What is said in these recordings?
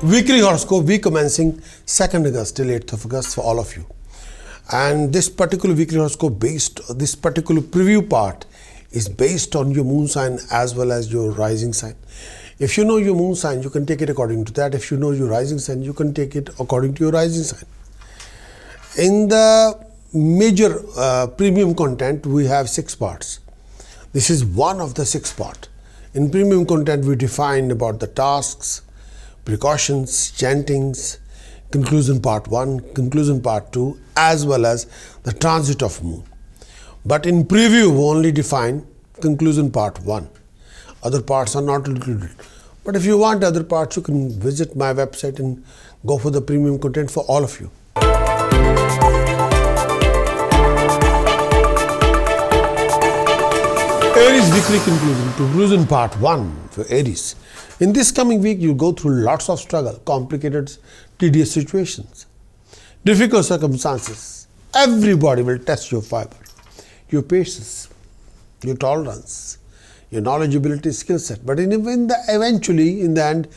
Weekly horoscope week commencing 2nd August till 8th of August for all of you. And this particular weekly horoscope this particular preview part is based on your moon sign as well as your rising sign. If you know your moon sign, you can take it according to that. If you know your rising sign, you can take it according to your rising sign. In the major premium content, we have 6 parts. This is one of the 6 parts. In premium content, we define about the tasks, precautions, chantings, conclusion part 1, conclusion part 2, as well as the transit of moon. But in preview, we only define conclusion part 1. Other parts are not included. But if you want other parts, you can visit my website and go for the premium content for all of you. Aries weekly conclusion part 1 for Aries. In this coming week, you'll go through lots of struggle, complicated, tedious situations, difficult circumstances. Everybody will test your fiber, your patience, your tolerance, your knowledgeability, skill set. But eventually, in the end,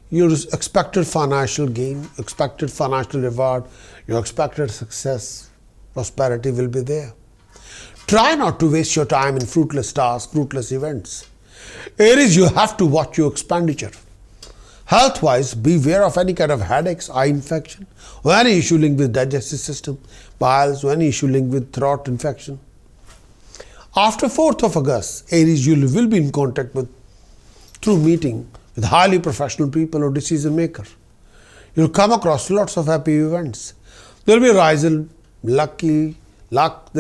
your expected financial gain, expected financial reward, your expected success, prosperity will be there. Try not to waste your time in fruitless tasks, fruitless events. Aries, you have to watch your expenditure. Health-wise, beware of any kind of headaches, eye infection, or any issue linked with digestive system, piles, or any issue linked with throat infection. After 4th of August, Aries, you will be in contact through meeting with highly professional people or decision maker. You'll come across lots of happy events. There will be a rise in luck, there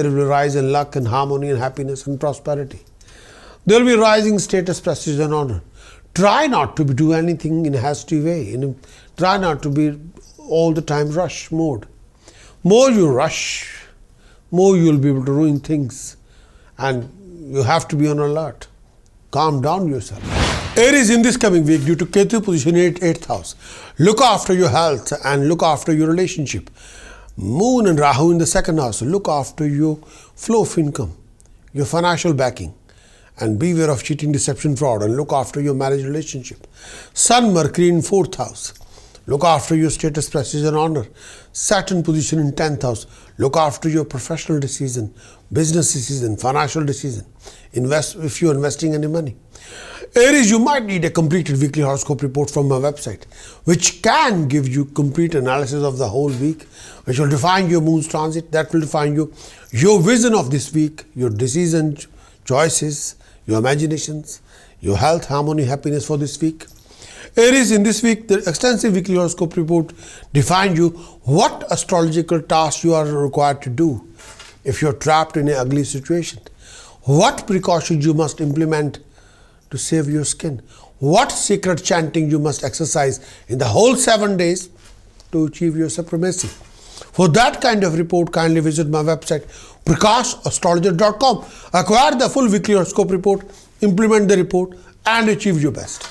will be a rise in luck and harmony and happiness and prosperity. There will be rising status, prestige and honor. Try not to do anything in a hasty way. Try not to be all the time rush mode. More you rush, more you will be able to ruin things. And you have to be on alert. Calm down yourself. Aries, in this coming week, due to Ketu position in 8th house, look after your health and look after your relationship. Moon and Rahu in the 2nd house, look after your flow of income, your financial backing, and beware of cheating, deception, fraud, and look after your marriage relationship. Sun, Mercury in 4th house, look after your status, prestige and honor. Saturn position in 10th house, look after your professional decision, business decision, financial decision. Invest if you're investing any money. Aries, you might need a completed weekly horoscope report from my website, which can give you complete analysis of the whole week, which will define your moon's transit, that will define your vision of this week, your decisions, choices, your imaginations, your health, harmony, happiness for this week. Aries, in this week, the extensive weekly horoscope report defines you what astrological tasks you are required to do if you're trapped in an ugly situation. What precautions you must implement to save your skin. What secret chanting you must exercise in the whole 7 days to achieve your supremacy. For that kind of report, kindly visit my website, prakashastrologer.com. Acquire the full weekly horoscope report, implement the report, and achieve your best.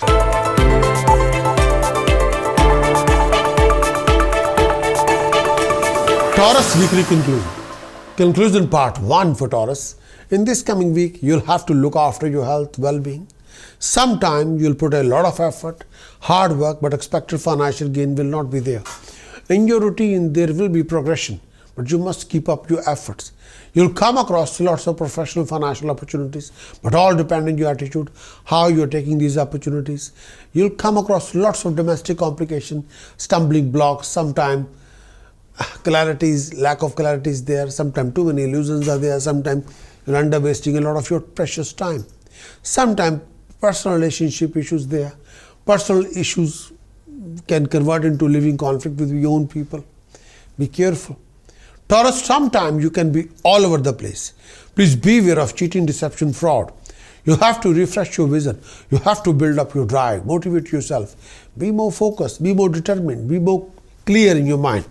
Taurus weekly conclusion. Conclusion part 1 for Taurus. In this coming week, you'll have to look after your health, well-being. Sometime you'll put a lot of effort, hard work, but expected financial gain will not be there. In your routine, there will be progression, but you must keep up your efforts. You'll come across lots of professional financial opportunities, but all depend on your attitude, how you're taking these opportunities. You'll come across lots of domestic complications, stumbling blocks, sometimes lack of clarity is there, sometimes too many illusions are there, sometimes you'll end up wasting a lot of your precious time. Sometimes personal relationship issues there. Personal issues can convert into living conflict with your own people. Be careful. Taurus, sometimes you can be all over the place. Please beware of cheating, deception, fraud. You have to refresh your vision. You have to build up your drive, motivate yourself. Be more focused, be more determined, be more clear in your mind.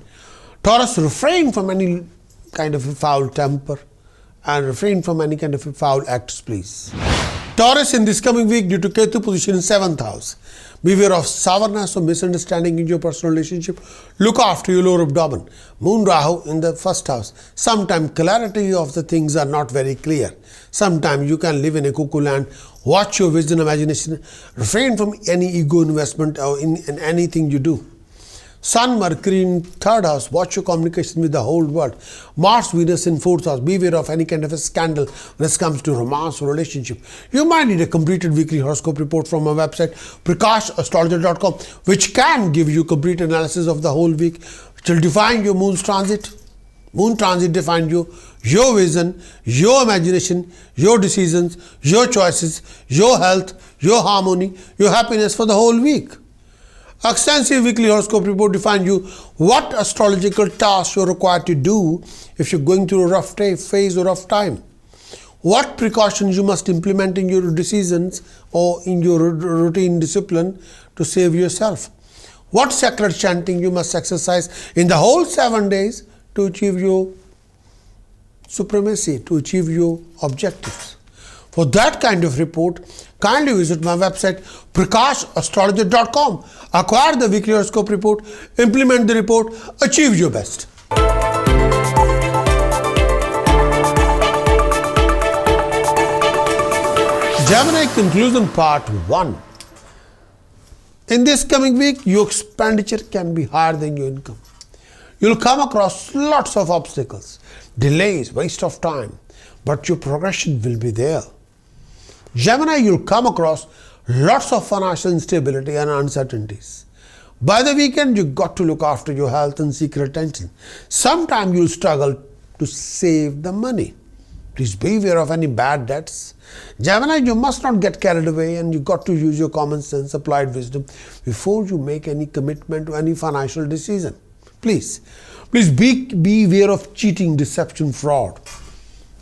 Taurus, refrain from any kind of a foul temper and refrain from any kind of a foul acts, please. Taurus, in this coming week, due to Ketu position in 7th house, beware of sourness or misunderstanding in your personal relationship. Look after your lower abdomen. Moon Rahu in the 1st house. Sometimes clarity of the things are not very clear. Sometimes you can live in a cuckoo land. Watch your vision, imagination. Refrain from any ego investment or in anything you do. Sun, Mercury in third house. Watch your communication with the whole world. Mars, Venus in fourth house. Beware of any kind of a scandal when it comes to romance or relationship. You might need a completed weekly horoscope report from our website, prakashastrologer.com, which can give you complete analysis of the whole week, which will define your moon's transit. Moon transit defines you, your vision, your imagination, your decisions, your choices, your health, your harmony, your happiness for the whole week. Extensive weekly horoscope report defines you what astrological tasks you're required to do if you're going through a rough phase or rough time. What precautions you must implement in your decisions or in your routine discipline to save yourself. What sacred chanting you must exercise in the whole 7 days to achieve your supremacy, to achieve your objectives. For that kind of report, kindly visit my website prakashastrologer.com. Acquire the weekly horoscope report, implement the report, achieve your best. Gemini conclusion part 1. In this coming week, your expenditure can be higher than your income. You'll come across lots of obstacles, delays, waste of time, but your progression will be there. Gemini, you'll come across lots of financial instability and uncertainties. By the weekend, you got to look after your health and seek attention. Sometimes you'll struggle to save the money. Please beware of any bad debts. Gemini, you must not get carried away, and you got to use your common sense, applied wisdom before you make any commitment to any financial decision. Please beware of cheating, deception, fraud.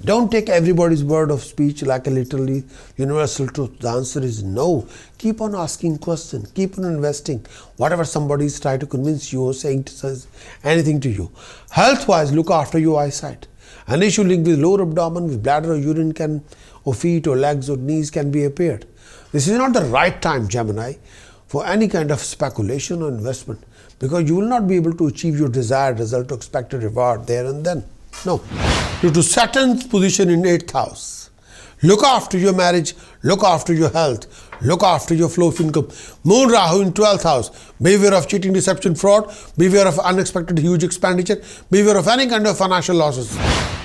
Don't take everybody's word of speech like a literally universal truth. The answer is no. Keep on asking questions. Keep on investing. Whatever somebody is trying to convince you or saying says anything to you. Health-wise, look after your eyesight. An issue linked with lower abdomen, with bladder or urine or feet or legs or knees can be appeared. This is not the right time, Gemini, for any kind of speculation or investment, because you will not be able to achieve your desired result or expected reward there and then. No. Due to Saturn's position in 8th house, look after your marriage, look after your health, look after your flow of income. Moon Rahu in 12th house, beware of cheating, deception, fraud, beware of unexpected huge expenditure, beware of any kind of financial losses.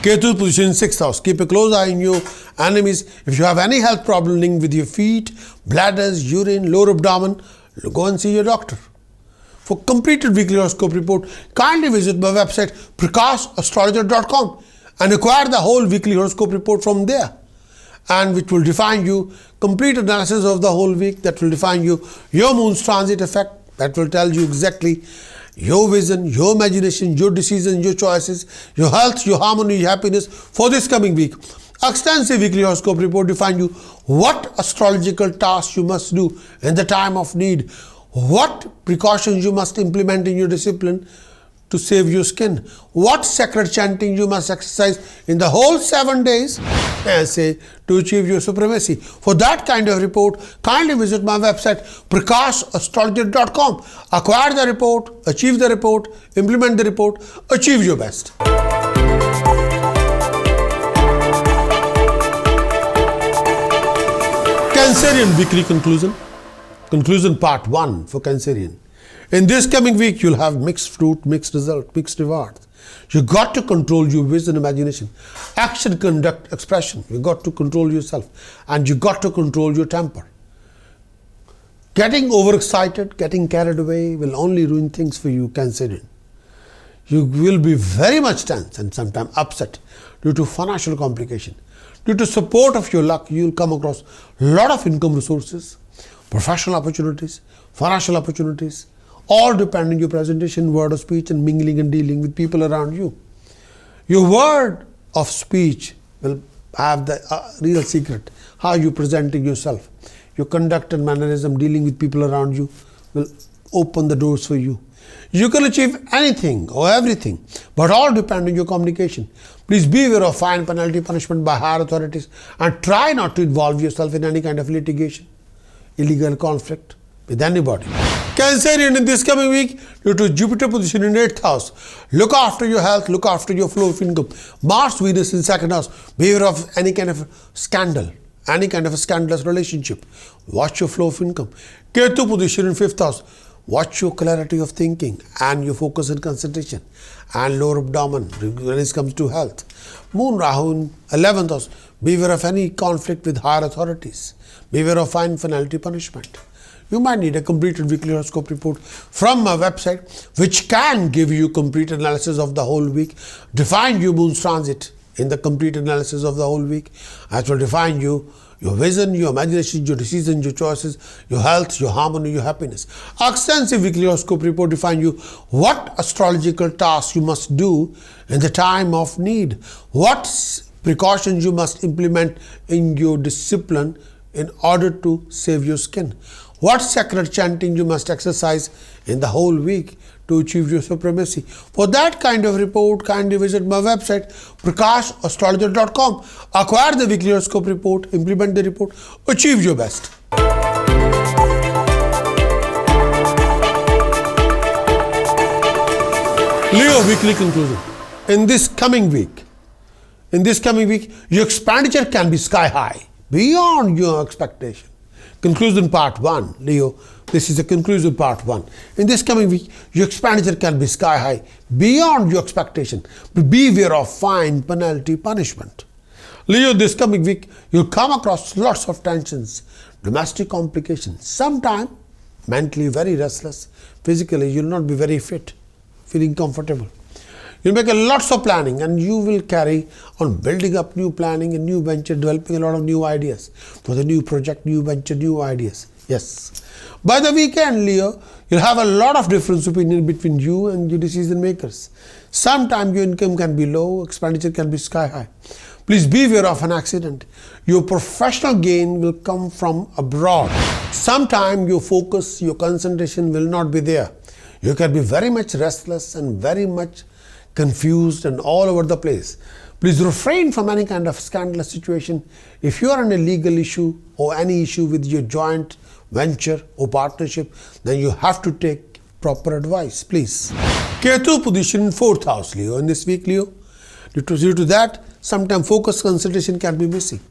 Ketu's position in 6th house, keep a close eye on your enemies. If you have any health problem linked with your feet, bladders, urine, lower abdomen, go and see your doctor. For completed weekly horoscope report, kindly visit my website prakashastrologer.com and acquire the whole weekly horoscope report from there, and which will define you complete analysis of the whole week, that will define you your moon's transit effect, that will tell you exactly your vision, your imagination, your decisions, your choices, your health, your harmony, your happiness for this coming week. Extensive weekly horoscope report define you what astrological tasks you must do in the time of need, what precautions you must implement in your discipline to save your skin, what sacred chanting you must exercise in the whole 7 days, to achieve your supremacy. For that kind of report, kindly visit my website prakashastrologer.com. Acquire the report, achieve the report, implement the report, achieve your best. Cancerian weekly conclusion part 1 for Cancerian. In this coming week, you'll have mixed fruit, mixed result, mixed rewards. You got to control your vision, imagination, action, conduct, expression. You got to control yourself, and you got to control your temper. Getting overexcited, getting carried away will only ruin things for you, Cancerian. You will be very much tense and sometimes upset due to financial complication. Due to support of your luck, you will come across a lot of income resources, professional opportunities, financial opportunities, all depend on your presentation, word of speech, and mingling and dealing with people around you. Your word of speech will have the real secret, how you presenting yourself. Your conduct and mannerism dealing with people around you will open the doors for you. You can achieve anything or everything, but all depend on your communication. Please beware of fine, penalty, punishment by higher authorities, and try not to involve yourself in any kind of litigation, illegal conflict with anybody. Cancerian, in this coming week, due to Jupiter position in 8th house, look after your health, look after your flow of income. Mars, Venus in 2nd house, beware of any kind of scandal, any kind of a scandalous relationship. Watch your flow of income. Ketu position in 5th house, Watch your clarity of thinking and your focus and concentration and lower abdomen when it comes to health. Moon Rahu in 11th house. Beware of any conflict with higher authorities. Beware of fine penalty punishment. You might need a completed weekly horoscope report from my website, which can give you complete analysis of the whole week, define your moon's transit in the complete analysis of the whole week, as will define you, your vision, your imagination, your decisions, your choices, your health, your harmony, your happiness. Our extensive weekly horoscope report defines you what astrological tasks you must do in the time of need, what precautions you must implement in your discipline in order to save your skin, what sacred chanting you must exercise in the whole week to achieve your supremacy. For that kind of report, kindly visit my website prakashastrologer.com. Acquire the weekly horoscope report, implement the report, achieve your best. Leo weekly conclusion. In this coming week, your expenditure can be sky high, beyond your expectation. Conclusion part 1, Leo. This is the conclusion part 1. In this coming week, your expenditure can be sky high, beyond your expectation. But beware of fine penalty punishment. Leo, this coming week, you'll come across lots of tensions, domestic complications, sometimes mentally very restless, physically you'll not be very fit, feeling comfortable. You'll make lots of planning and you will carry on building up new planning and new venture, developing a lot of new ideas for the new project, new venture, new ideas. Yes. By the weekend, Leo, you'll have a lot of difference opinion between you and your decision makers. Sometimes your income can be low, expenditure can be sky high. Please beware of an accident. Your professional gain will come from abroad. Sometimes your focus, your concentration will not be there. You can be very much restless and very much confused and all over the place. Please refrain from any kind of scandalous situation. If you are in a legal issue or any issue with your joint venture or partnership, then you have to take proper advice, please. Ketu position in 4th house, Leo. In this week, Leo, due to that, sometimes focus, concentration can be missing.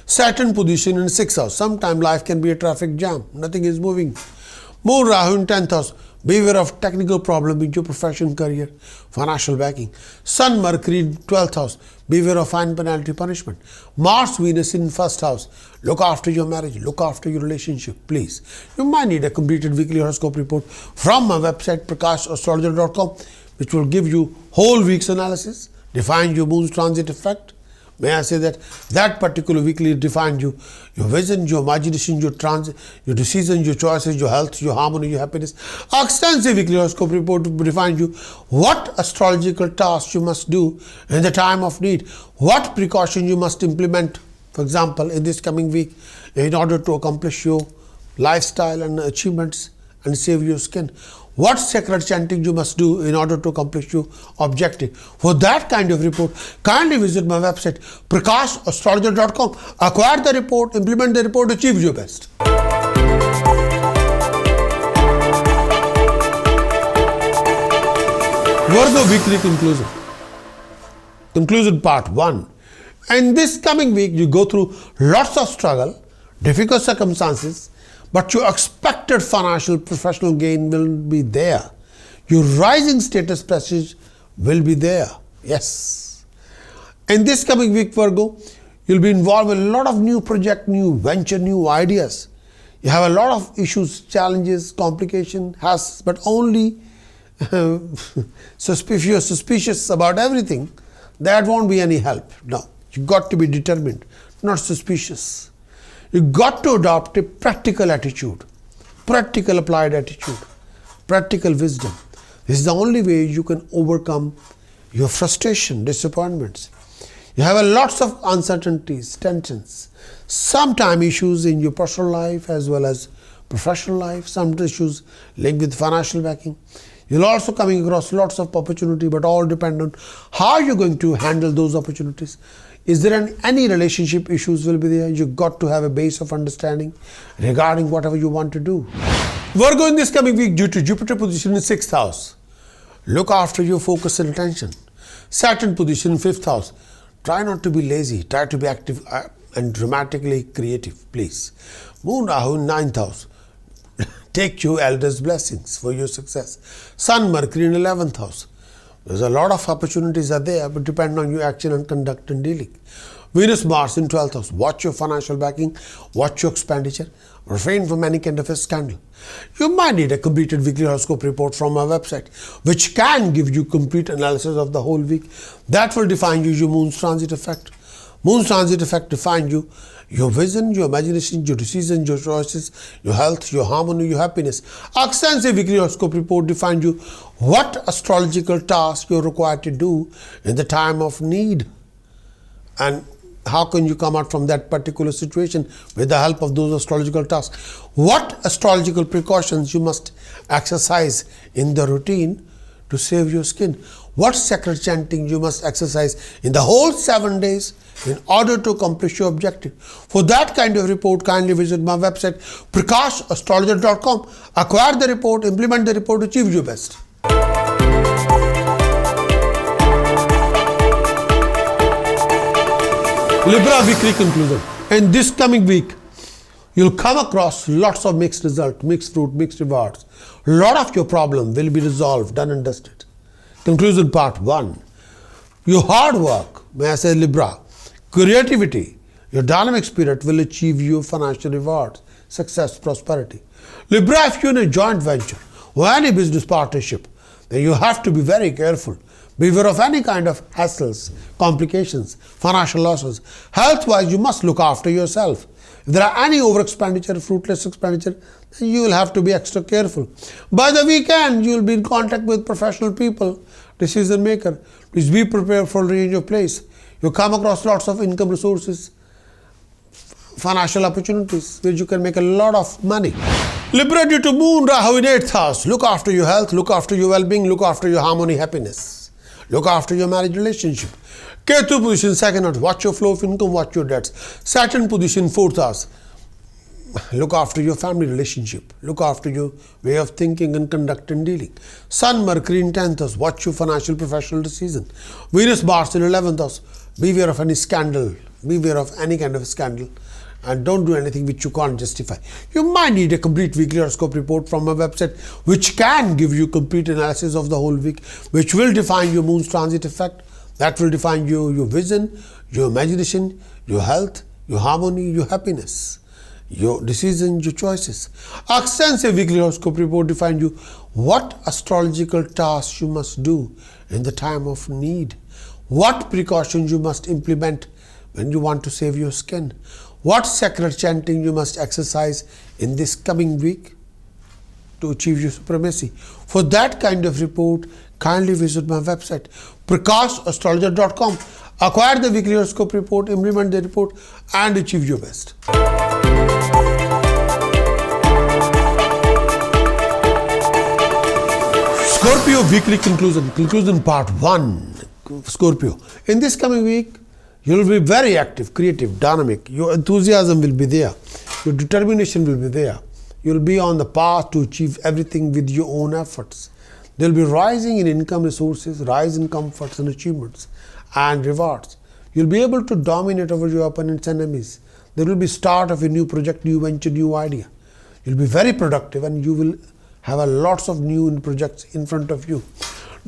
Saturn position in 6th house. Sometimes life can be a traffic jam. Nothing is moving. Moon Rahu in 10th house. Beware of technical problem in your profession, career, financial backing. Sun Mercury in 12th house. Beware of fine penalty punishment. Mars Venus in 1st house. Look after your marriage. Look after your relationship, please. You might need a completed weekly horoscope report from my website prakashastrologer.com, which will give you whole week's analysis, define your moon's transit effect. May I say that particular weekly defines you, your vision, your imagination, your transit, your decisions, your choices, your health, your harmony, your happiness. Our extensive weekly horoscope report defines you what astrological tasks you must do in the time of need, what precautions you must implement, for example, in this coming week, in order to accomplish your lifestyle and achievements and save your skin. What sacred chanting you must do in order to accomplish your objective. For that kind of report, kindly visit my website prakashastrologer.com. Acquire the report, implement the report, achieve your best. Virgo weekly conclusion. Conclusion part 1. In this coming week, you go through lots of struggle, difficult circumstances, but your expected financial professional gain will be there. Your rising status prestige will be there. Yes. In this coming week, Virgo, you'll be involved in a lot of new project, new venture, new ideas. You have a lot of issues, challenges, complication, but only if you're suspicious about everything, that won't be any help. No, you got to be determined, not suspicious. You got to adopt a practical attitude, practical applied attitude, practical wisdom. This is the only way you can overcome your frustration, disappointments. You have a lots of uncertainties, tensions, sometimes issues in your personal life as well as professional life, some issues linked with financial backing. You're also coming across lots of opportunity, but all depend on how you're going to handle those opportunities. Is there any relationship issues will be there? You got to have a base of understanding regarding whatever you want to do. Virgo, in this coming week, due to Jupiter position in 6th house, look after your focus and attention. Saturn position in 5th house. Try not to be lazy. Try to be active and dramatically creative, please. Moon Rahu in 9th house. take you elders' blessings for your success. Sun, Mercury in 11th house. There's a lot of opportunities are there, but depend on your action and conduct and dealing. Venus, Mars in 12th house. Watch your financial backing, watch your expenditure, refrain from any kind of a scandal. You might need a completed weekly horoscope report from our website, which can give you complete analysis of the whole week. That will define you, your moon's transit effect. Moon's transit effect define you, your vision, your imagination, your decisions, your choices, your health, your harmony, your happiness. Our extensive weekly horoscope report defines you what astrological task you're required to do in the time of need. And how can you come out from that particular situation with the help of those astrological tasks? What astrological precautions you must exercise in the routine to save your skin? What sacred chanting you must exercise in the whole 7 days in order to accomplish your objective? For that kind of report, kindly visit my website prakashastrologer.com. Acquire the report, implement the report, achieve your best. Libra weekly conclusion. In this coming week, you'll come across lots of mixed results, mixed fruit, mixed rewards. A lot of your problem will be resolved, done and dusted. Conclusion part 1. Your hard work, may I say Libra, creativity, your dynamic spirit will achieve your financial rewards, success, prosperity. Libra, if you're in a joint venture or any business partnership, then you have to be very careful. Beware of any kind of hassles, complications, financial losses. Health-wise, you must look after yourself. If there are any over expenditure, fruitless expenditure, then you will have to be extra careful. By the weekend, you will be in contact with professional people, decision maker. Please be prepared for a range of place. You come across lots of income resources, financial opportunities where you can make a lot of money. Libra, due to Moon, Rahu in 8th house. Look after your health, look after your well-being, look after your harmony, happiness. Look after your marriage relationship. Ketu position 2nd house. Watch your flow of income, watch your debts. Saturn position 4th house. Look after your family relationship. Look after your way of thinking and conduct and dealing. Sun, Mercury in 10th house. Watch your financial professional decision. Venus, Mars in 11th house. Beware of any scandal. Beware of any kind of scandal. And don't do anything which you can't justify. You might need a complete weekly horoscope report from my website, which can give you complete analysis of the whole week, which will define your moon's transit effect. That will define your vision, your imagination, your health, your harmony, your happiness, your decisions, your choices. Our extensive weekly horoscope report defines you what astrological tasks you must do in the time of need, what precautions you must implement when you want to save your skin, what sacred chanting you must exercise in this coming week to achieve your supremacy. For that kind of report, kindly visit my website prakashastrologer.com. Acquire the weekly horoscope report, implement the report, and achieve your best. Scorpio weekly conclusion part 1. Scorpio, in this coming week, you will be very active, creative, dynamic. Your enthusiasm will be there. Your determination will be there. You will be on the path to achieve everything with your own efforts. There will be rising in income resources, rise in comforts and achievements and rewards. You will be able to dominate over your opponents' enemies. There will be start of a new project, new venture, new idea. You will be very productive and you will have lots of new projects in front of you.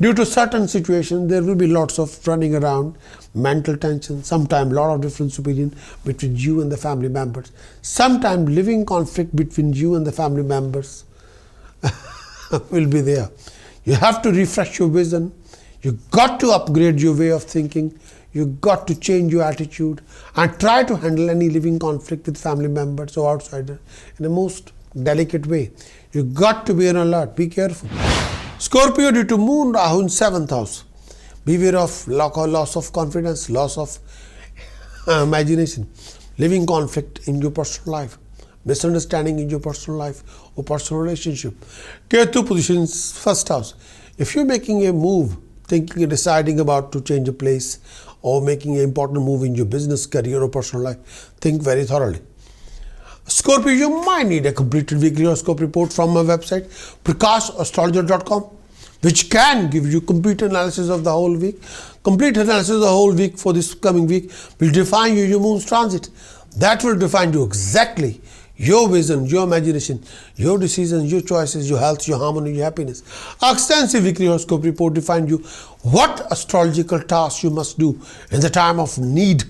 Due to certain situations, there will be lots of running around, mental tension, sometimes a lot of difference opinion between you and the family members, sometimes living conflict between you and the family members will be there. You have to refresh your vision. You got to upgrade your way of thinking. You got to change your attitude and try to handle any living conflict with family members or outsiders in a most delicate way. You got to be on alert. Be careful. Scorpio, due to Moon, Rahu in 7th house. Beware of loss of confidence, loss of imagination, living conflict in your personal life, misunderstanding in your personal life or personal relationship. Ketu positions 1st house. If you're making a move, thinking and deciding about to change a place or making an important move in your business, career or personal life, think very thoroughly. Scorpio, you might need a completed weekly horoscope report from my website prakashastrologer.com, which can give you complete analysis of the whole week. Complete analysis of the whole week for this coming week will define your moon's transit. That will define you exactly your vision, your imagination, your decisions, your choices, your health, your harmony, your happiness. Extensive weekly horoscope report defines you what astrological tasks you must do in the time of need,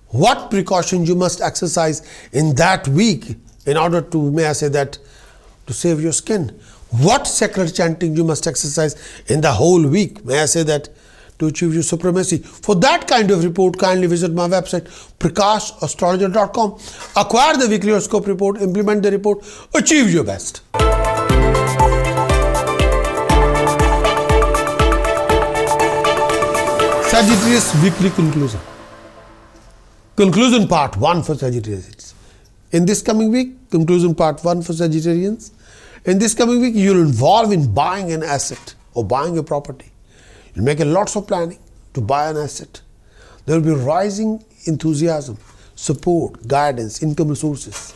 what precautions you must exercise in that week in order to, may I say that, to save your skin, what sacred chanting you must exercise in the whole week, may I say that, to achieve your supremacy. For that kind of report, kindly visit my website prakashastrologer.com. Acquire the weekly horoscope report, implement the report, achieve your best. Sagittarius weekly conclusion. Conclusion part 1 for Sagittarius. In this coming week, conclusion part 1 for Sagittarians. In this coming week, you'll involve in buying an asset or buying a property. You'll make lots of planning to buy an asset. There will be rising enthusiasm, support, guidance, income resources.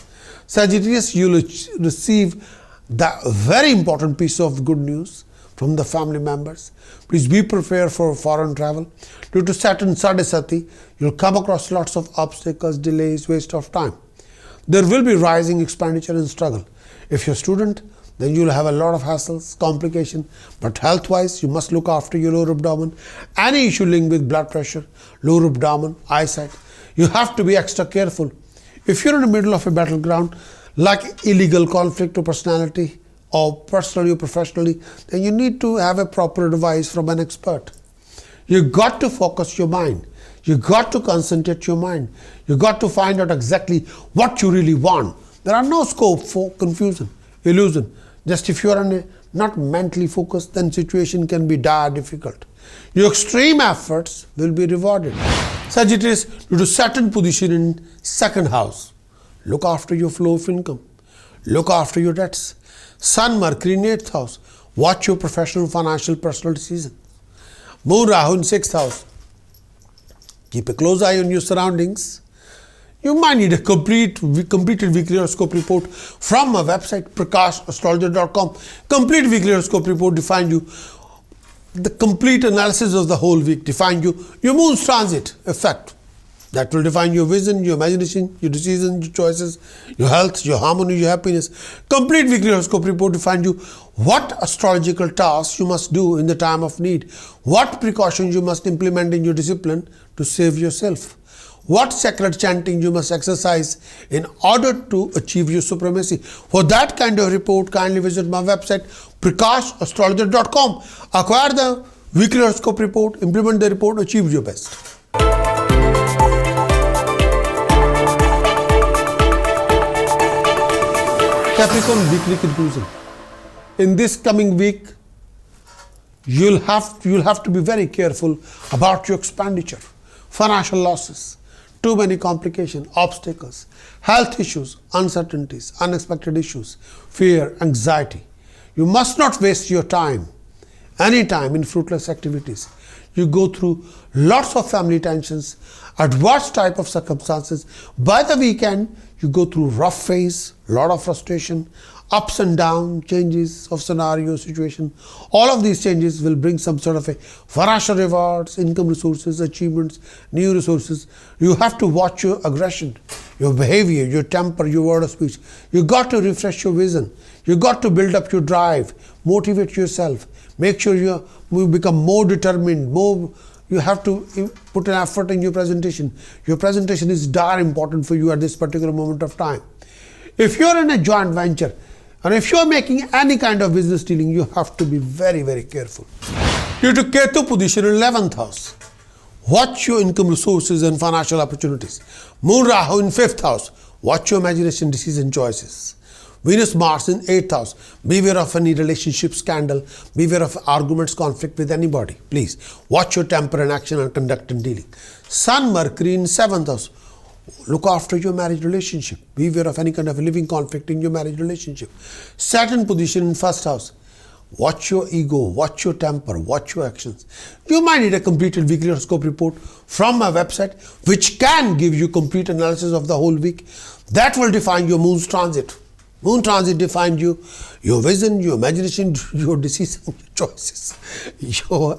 Sagittarius, you'll receive the very important piece of good news from the family members. Please be prepared for foreign travel. Due to Saturn Sadhisati, you'll come across lots of obstacles, delays, waste of time. There will be rising expenditure and struggle. If you're a student, then you'll have a lot of hassles, complication, but health-wise, you must look after your lower abdomen. Any issue linked with blood pressure, lower abdomen, eyesight, you have to be extra careful. If you're in the middle of a battleground, like illegal conflict or personality, or personally or professionally, then you need to have a proper advice from an expert. You got to focus your mind. You got to concentrate your mind. You got to find out exactly what you really want. There are no scope for confusion, illusion. Just if you are not mentally focused, then situation can be dire difficult. Your extreme efforts will be rewarded. Sagittarius, due to Saturn position in second house, look after your flow of income. Look after your debts. Sun, Mercury in 8th house. Watch your professional, financial, personal decisions. Moon, Rahu in 6th house. Keep a close eye on your surroundings. You might need a completed weekly horoscope report from my website prakashastrologer.com. Complete weekly horoscope report defines you the complete analysis of the whole week, define you your moon's transit effect. That will define your vision, your imagination, your decisions, your choices, your health, your harmony, your happiness. Complete weekly horoscope report defines you what astrological tasks you must do in the time of need, what precautions you must implement in your discipline to save yourself, what sacred chanting you must exercise in order to achieve your supremacy. For that kind of report, kindly visit my website prakashastrologer.com. Acquire the weekly horoscope report, implement the report, achieve your best. Capricorn weekly conclusion. In this coming week, you'll have to be very careful about your expenditure, financial losses, too many complications, obstacles, health issues, uncertainties, unexpected issues, fear, anxiety. You must not waste your time, any time in fruitless activities. You go through lots of family tensions, adverse type of circumstances. By the weekend, you go through rough phase, lot of frustration, ups and downs, changes of scenario, situation. All of these changes will bring some sort of a financial rewards, income resources, achievements, new resources. You have to watch your aggression, your behavior, your temper, your word of speech. You got to refresh your vision. You got to build up your drive, motivate yourself. Make sure you become more determined, you have to put an effort in your presentation. Your presentation is dire important for you at this particular moment of time. If you are in a joint venture, and if you are making any kind of business dealing, you have to be very, very careful. Due to Ketu position in 11th house, watch your income resources and financial opportunities. Moon, Rahu in 5th house, watch your imagination, decision, choices. Venus, Mars in 8th house. Beware of any relationship scandal. Beware of arguments, conflict with anybody. Please watch your temper and action and conduct and dealing. Sun, Mercury in 7th house. Look after your marriage relationship. Beware of any kind of living conflict in your marriage relationship. Saturn position in 1st house. Watch your ego, watch your temper, watch your actions. You might need a completed weekly horoscope report from my website, which can give you complete analysis of the whole week. That will define your moon's transit. Moon transit defines you, your vision, your imagination, your decisions, your choices, your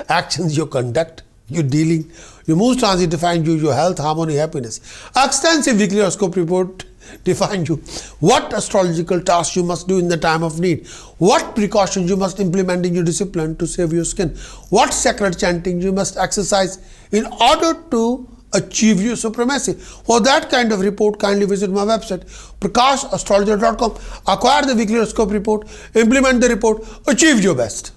actions, your conduct, your dealing. Your moon transit defines you, your health, harmony, happiness. Extensive weekly horoscope report define you. What astrological tasks you must do in the time of need. What precautions you must implement in your discipline to save your skin. What sacred chanting you must exercise in order to achieve your supremacy. For that kind of report, kindly visit my website prakashastrologer.com. Acquire the weekly horoscope report, implement the report, achieve your best.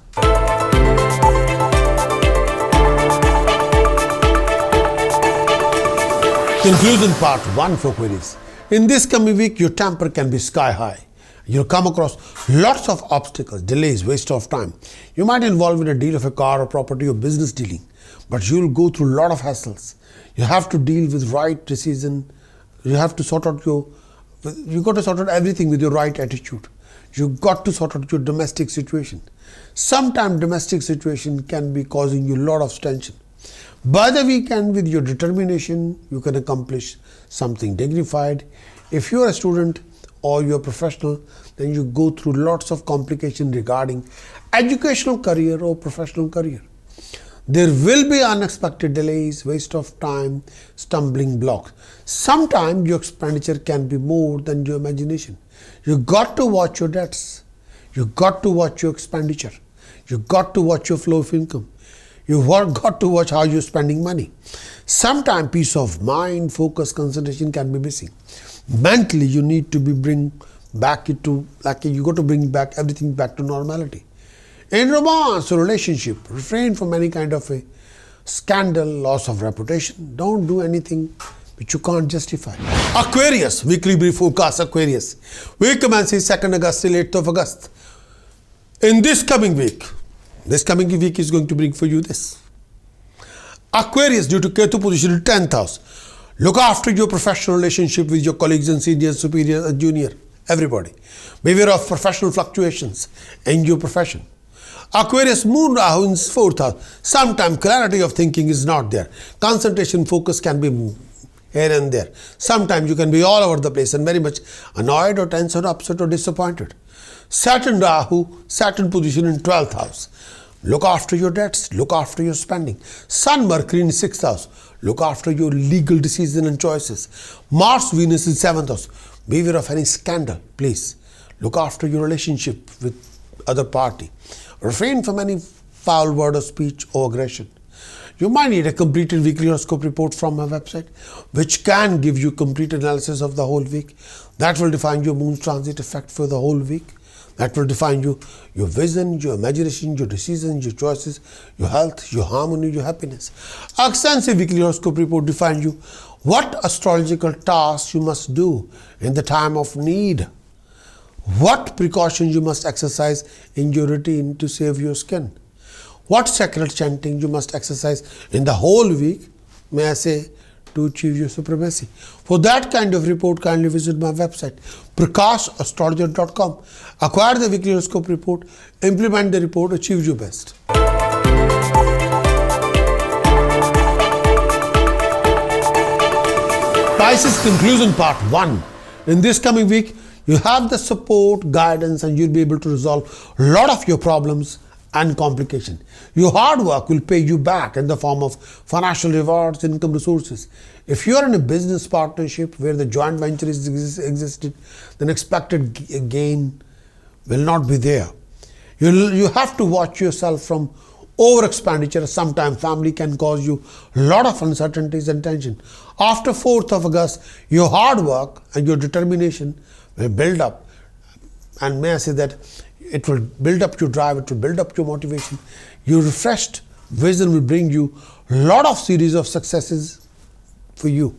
Conclusion part 1 for Aquarius. In this coming week, your temper can be sky high. You'll come across lots of obstacles, delays, waste of time. You might involve in a deal of a car or property or business dealing, but you'll go through a lot of hassles. You have to deal with right decision. You have to sort out everything with your right attitude. You've got to sort out your domestic situation. Sometimes domestic situation can be causing you a lot of tension. By the weekend, with your determination, you can accomplish something dignified. If you are a student or you are professional, then you go through lots of complications regarding educational career or professional career. There will be unexpected delays, waste of time, stumbling blocks. Sometimes your expenditure can be more than your imagination. You got to watch your debts. You got to watch your expenditure. You got to watch your flow of income. You've got to watch how you're spending money. Sometimes peace of mind, focus, concentration can be missing. Mentally, you need to bring back everything back to normality. In romance or relationship, refrain from any kind of a scandal, loss of reputation. Don't do anything which you can't justify. Aquarius, weekly brief forecast. Aquarius, week commences 2nd August till 8th of August. In this coming week is going to bring for you this. Aquarius, due to Ketu position in 10th house, look after your professional relationship with your colleagues and seniors, superior and junior, everybody. Beware of professional fluctuations in your profession. Aquarius, Moon Rahu in 4th house. Sometimes clarity of thinking is not there. Concentration, focus can be here and there. Sometimes you can be all over the place and very much annoyed or tense or upset or disappointed. Saturn position in 12th house. Look after your debts, look after your spending. Sun, Mercury in 6th house. Look after your legal decisions and choices. Mars, Venus in 7th house. Beware of any scandal, please. Look after your relationship with other party. Refrain from any foul word or speech or aggression. You might need a completed weekly horoscope report from my website, which can give you complete analysis of the whole week. That will define your moon's transit effect for the whole week. That will define your vision, your imagination, your decisions, your choices, your health, your harmony, your happiness. Our extensive weekly horoscope report defines you what astrological tasks you must do in the time of need. What precautions you must exercise in your routine to save your skin. What sacred chanting you must exercise in the whole week, may I say, to achieve your supremacy. For that kind of report, kindly visit my website prakashastrologer.com. Acquire the weekly horoscope report, implement the report, achieve your best. Pisces, conclusion part 1. In this coming week, you have the support, guidance, and you'll be able to resolve a lot of your problems and complication. Your hard work will pay you back in the form of financial rewards, income resources. If you are in a business partnership where the joint venture is existed, then expected gain will not be there. You have to watch yourself from over expenditure. Sometimes family can cause you a lot of uncertainties and tension. After 4th of August, your hard work and your determination will build up, and may I say that it will build up your drive, it will build up your motivation. Your refreshed vision will bring you a lot of series of successes for you.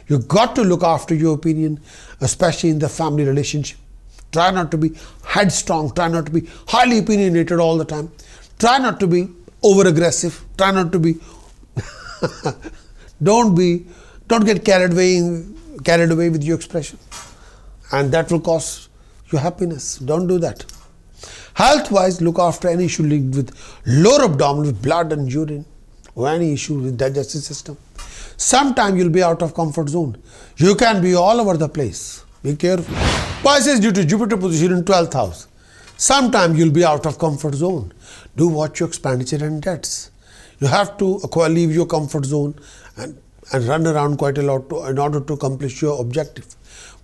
You got to look after your opinion, especially in the family relationship. Try not to be headstrong, try not to be highly opinionated all the time. Try not to be over aggressive, try not to be don't get carried away with your expression, and that will cause your happiness. Don't do that. Health-wise, look after any issue linked with lower abdomen, with blood and urine, or any issue with digestive system. Sometimes you'll be out of comfort zone. You can be all over the place. Be careful. Pisces, due to Jupiter position in 12th house. Sometimes you'll be out of comfort zone. Do watch your expenditure and debts. You have to leave your comfort zone and run around quite a lot in order to accomplish your objective.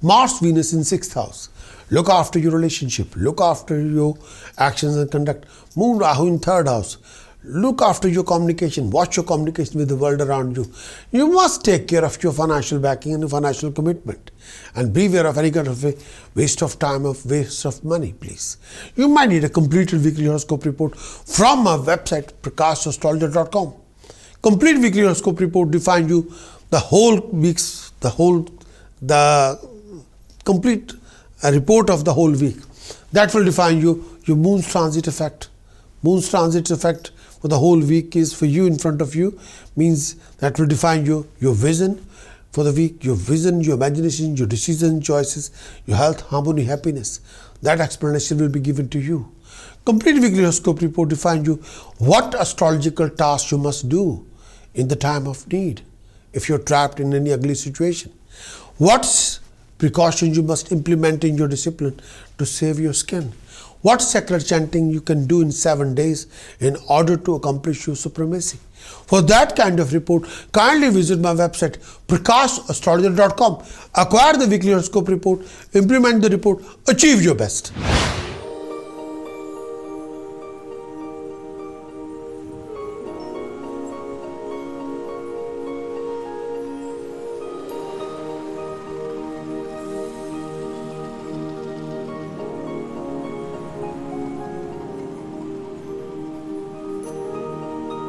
Mars, Venus in 6th house. Look after your relationship. Look after your actions and conduct. Moon, Rahu in 3rd house. Look after your communication. Watch your communication with the world around you. You must take care of your financial backing and your financial commitment. And beware of any kind of a waste of time or waste of money, please. You might need a completed weekly horoscope report from our website, prakashastrologer.com. Complete weekly horoscope report defines you the whole week's, the complete report of the whole week. That will define you, your moon's transit effect. Moon's transit effect for the whole week is for you in front of you, means that will define your vision for the week, your vision, your imagination, your decision, choices, your health, harmony, happiness. That explanation will be given to you. Complete weekly horoscope report defines you what astrological tasks you must do in the time of need if you're trapped in any ugly situation. What precautions you must implement in your discipline to save your skin. What secular chanting you can do in 7 days in order to accomplish your supremacy. For that kind of report, kindly visit my website prakashastrologer.com. Acquire the weekly horoscope report, implement the report, achieve your best.